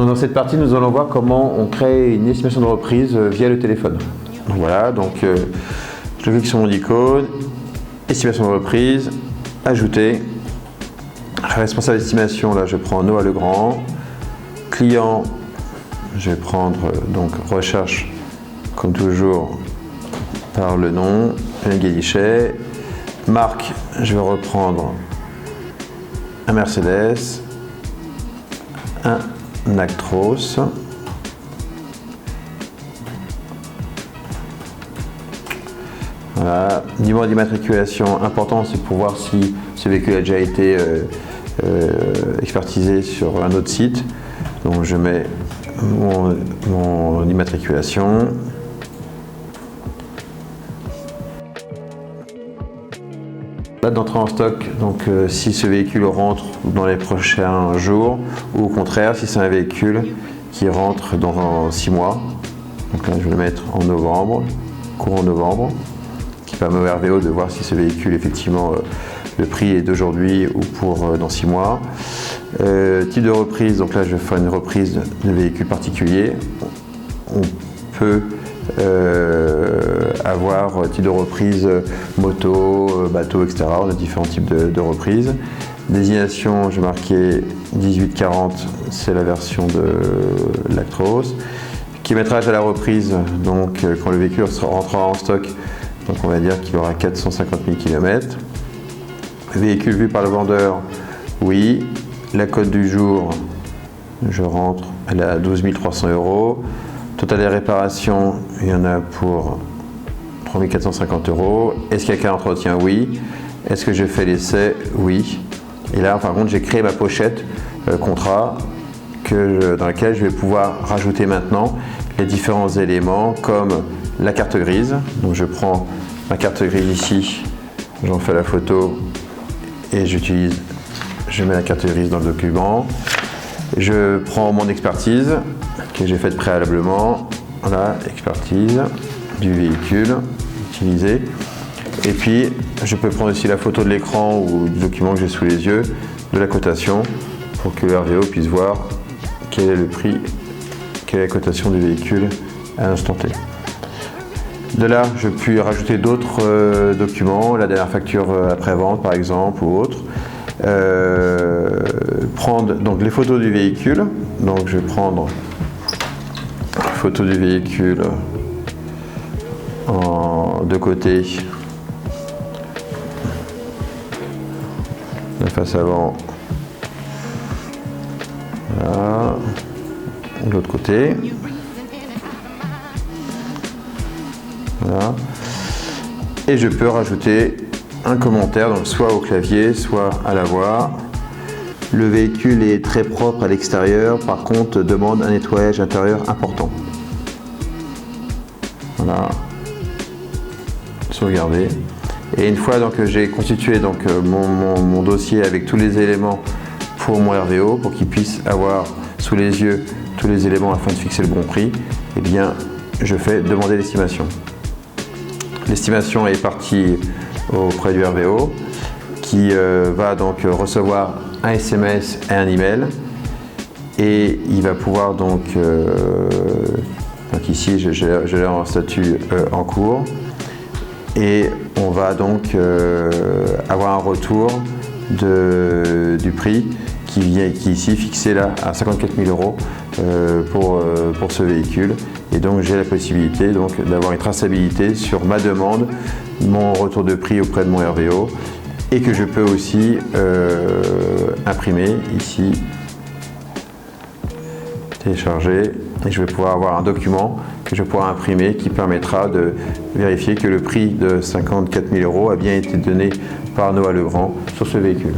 Donc dans cette partie, nous allons voir comment on crée une estimation de reprise via le téléphone. Donc voilà, je clique sur mon icône, estimation de reprise, ajouter, responsable d'estimation, là je prends Noah Legrand, client, je vais prendre donc recherche comme toujours par le nom, Guélichet, marque, je vais reprendre un Mercedes, un Actros, voilà. Numéro d'immatriculation important, c'est pour voir si ce véhicule a déjà été expertisé sur un autre site. Donc je mets mon immatriculation. Date d'entrée en stock, donc si ce véhicule rentre dans les prochains jours, ou au contraire si c'est un véhicule qui rentre dans 6 mois. Donc là je vais le mettre en novembre, courant novembre, qui permet au RVO de voir si ce véhicule effectivement le prix est d'aujourd'hui ou pour dans 6 mois. Type de reprise, donc là je vais faire une reprise de véhicule particulier. On peut avoir type de reprise moto, bateau, etc. On a différents types de reprises. Désignation, je vais marquer 1840, c'est la version de l'Actros. Kilométrage à la reprise, donc quand le véhicule rentrera en stock, donc on va dire qu'il aura 450 000 km. Véhicule vu par le vendeur, oui. La cote du jour, je rentre, elle est à 12 300 €. Total des réparations, il y en a pour 3 450 €. Est-ce qu'il y a qu'un entretien? Oui. Est-ce que j'ai fait l'essai? Oui. Et là, par contre, j'ai créé ma pochette contrat dans laquelle je vais pouvoir rajouter maintenant les différents éléments comme la carte grise. Donc je prends ma carte grise ici, j'en fais la photo et je mets la carte grise dans le document. Je prends mon expertise que j'ai faite préalablement, voilà, expertise du véhicule utilisé. Et puis je peux prendre aussi la photo de l'écran ou du document que j'ai sous les yeux, de la cotation, pour que le RVO puisse voir quel est le prix, quelle est la cotation du véhicule à l'instant T. De là, je puis rajouter d'autres documents, la dernière facture après-vente par exemple ou autre. Prendre donc les photos du véhicule. Donc je vais prendre photo du véhicule de côté, la face avant, voilà, de l'autre côté. Voilà. Et je peux rajouter un commentaire, donc soit au clavier, soit à la voix. Le véhicule est très propre à l'extérieur, par contre demande un nettoyage intérieur important. Voilà. Sauvegarder. Et une fois donc j'ai constitué donc mon dossier avec tous les éléments pour mon RVO, pour qu'il puisse avoir sous les yeux tous les éléments afin de fixer le bon prix, eh bien je fais demander l'estimation. L'estimation est partie auprès du RVO qui va donc recevoir un SMS et un email et il va pouvoir donc ici je l'ai en statut en cours et on va donc avoir un retour du prix qui est ici fixé là à 54 000 € pour ce véhicule. Et donc j'ai la possibilité d'avoir une traçabilité sur ma demande, mon retour de prix auprès de mon RVO et que je peux aussi imprimer ici, télécharger, et je vais pouvoir avoir un document que je vais pouvoir imprimer qui permettra de vérifier que le prix de 54 000 € a bien été donné par Noah Legrand sur ce véhicule.